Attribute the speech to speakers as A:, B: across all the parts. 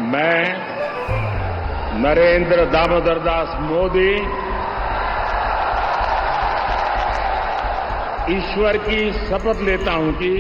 A: मैं नरेंद्र दामोदर दास मोदी ईश्वर की शपथ लेता हूं कि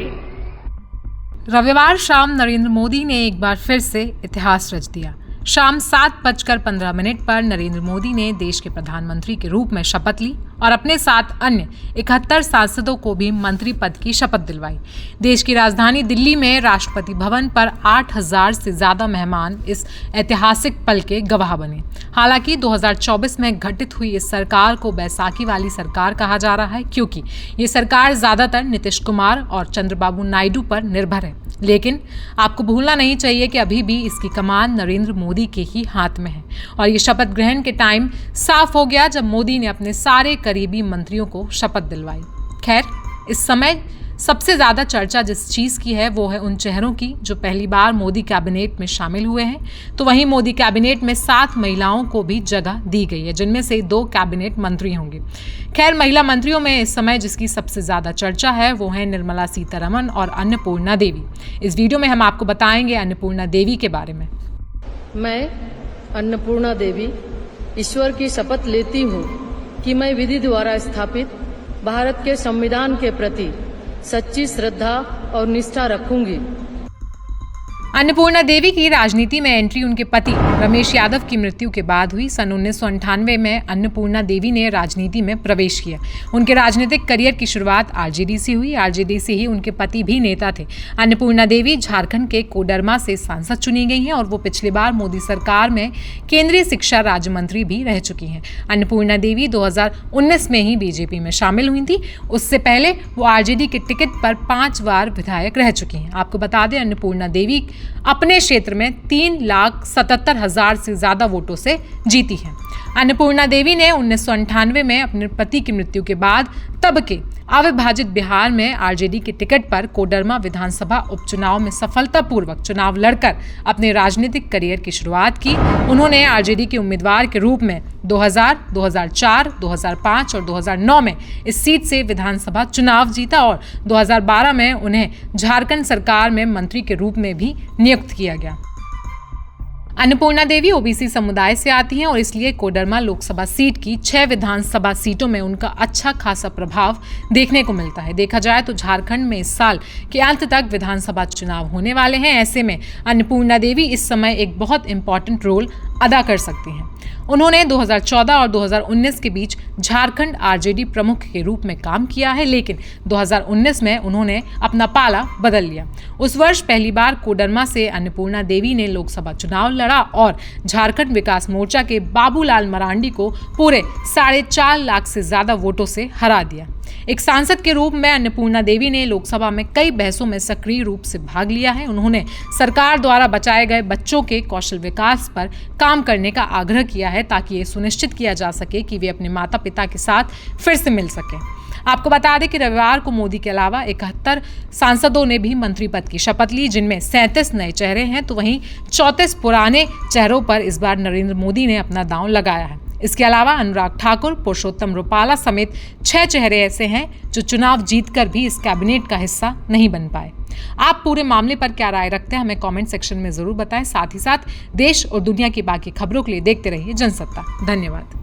B: रविवार शाम नरेंद्र मोदी ने एक बार फिर से इतिहास रच दिया। शाम 7:15 पर नरेंद्र मोदी ने देश के प्रधानमंत्री के रूप में शपथ ली और अपने साथ अन्य 71 सांसदों को भी मंत्री पद की शपथ दिलवाई। देश की राजधानी दिल्ली में राष्ट्रपति भवन पर 8000 से ज्यादा मेहमान इस ऐतिहासिक पल के गवाह बने। हालांकि 2024 में घटित हुई इस सरकार को बैसाखी वाली सरकार कहा जा रहा है, क्योंकि ये सरकार ज्यादातर नीतीश कुमार और चंद्रबाबू नायडू पर निर्भर है। लेकिन आपको भूलना नहीं चाहिए कि अभी भी इसकी कमान नरेंद्र मोदी के ही हाथ में है और ये शपथ ग्रहण के टाइम साफ हो गया जब मोदी ने अपने सारे करीबी मंत्रियों को शपथ दिलवाई। खैर, इस समय सबसे ज्यादा चर्चा जिस चीज की है वो है उन चेहरों की जो पहली बार मोदी कैबिनेट में शामिल हुए हैं। तो वहीं मोदी कैबिनेट में 7 महिलाओं को भी जगह दी गई है, जिनमें से 2 कैबिनेट मंत्री होंगे। खैर, महिला मंत्रियों में इस समय जिसकी सबसे ज्यादा चर्चा है वो है निर्मला सीतारमण और अन्नपूर्णा देवी। इस वीडियो में हम आपको बताएंगे अन्नपूर्णा देवी के बारे में।
C: मैं अन्नपूर्णा देवी ईश्वर की शपथ लेती हूँ कि मैं विधि द्वारा स्थापित भारत के संविधान के प्रति सच्ची श्रद्धा और निष्ठा रखूंगी।
B: अन्नपूर्णा देवी की राजनीति में एंट्री उनके पति रमेश यादव की मृत्यु के बाद हुई। सन 1998 में अन्नपूर्णा देवी ने राजनीति में प्रवेश किया। उनके राजनीतिक करियर की शुरुआत आरजेडी से हुई। आरजेडी से ही उनके पति भी नेता थे। अन्नपूर्णा देवी झारखंड के कोडरमा से सांसद चुनी गई हैं और वो पिछली बार मोदी सरकार में केंद्रीय शिक्षा राज्य मंत्री भी रह चुकी हैं। अन्नपूर्णा देवी 2019 में ही बीजेपी में शामिल हुई थी। उससे पहले वो आरजेडी के टिकट पर 5 बार विधायक रह चुकी हैं। आपको बता दें, अन्नपूर्णा देवी अपने क्षेत्र में 3,77,000 से ज्यादा वोटों से जीती है। अन्नपूर्णा देवी ने 1998 में अपने पति की मृत्यु के बाद तब के अविभाजित बिहार में आरजेडी के टिकट पर कोडरमा विधानसभा उपचुनाव में सफलतापूर्वक चुनाव लड़कर अपने राजनीतिक करियर की शुरुआत की। उन्होंने आरजेडी के उम्मीदवार के रूप में 2000, 2004, 2005 और 2009 में इस सीट से विधानसभा चुनाव जीता और 2012 में उन्हें झारखंड सरकार में मंत्री के रूप में भी नियुक्त किया गया। अन्नपूर्णा देवी ओबीसी समुदाय से आती हैं और इसलिए कोडरमा लोकसभा सीट की 6 विधानसभा सीटों में उनका अच्छा खासा प्रभाव देखने को मिलता है। देखा जाए तो झारखंड में इस साल के अंत तक विधानसभा चुनाव होने वाले हैं। ऐसे में अन्नपूर्णा देवी इस समय एक बहुत इंपॉर्टेंट रोल अदा कर सकती हैं। उन्होंने 2014 और 2019 के बीच झारखंड आरजेडी प्रमुख के रूप में काम किया है, लेकिन 2019 में उन्होंने अपना पाला बदल लिया। उस वर्ष पहली बार कोडरमा से अन्नपूर्णा देवी ने लोकसभा चुनाव लड़ा और झारखंड विकास मोर्चा के बाबूलाल मरांडी को पूरे 4.5 लाख से ज्यादा वोटों से हरा दिया। एक सांसद के रूप में अन्नपूर्णा देवी ने लोकसभा में कई बहसों में सक्रिय रूप से भाग लिया है। उन्होंने सरकार द्वारा बचाए गए बच्चों के कौशल विकास पर काम करने का आग्रह किया है ताकि ये सुनिश्चित किया जा सके कि वे अपने माता पिता के साथ फिर से मिल सकें। आपको बता दें कि रविवार को मोदी के अलावा 71 सांसदों ने भी मंत्री पद की शपथ ली, जिनमें 37 नए चेहरे हैं, तो वहीं 34 पुराने चेहरों पर इस बार नरेंद्र मोदी ने अपना दांव लगाया है। इसके अलावा अनुराग ठाकुर, पुरुषोत्तम रुपाला समेत 6 चेहरे ऐसे हैं जो चुनाव जीतकर भी इस कैबिनेट का हिस्सा नहीं बन पाए। आप पूरे मामले पर क्या राय रखते हैं, हमें कमेंट सेक्शन में जरूर बताएं। साथ ही साथ देश और दुनिया की बाकी खबरों के लिए देखते रहिए जनसत्ता। धन्यवाद।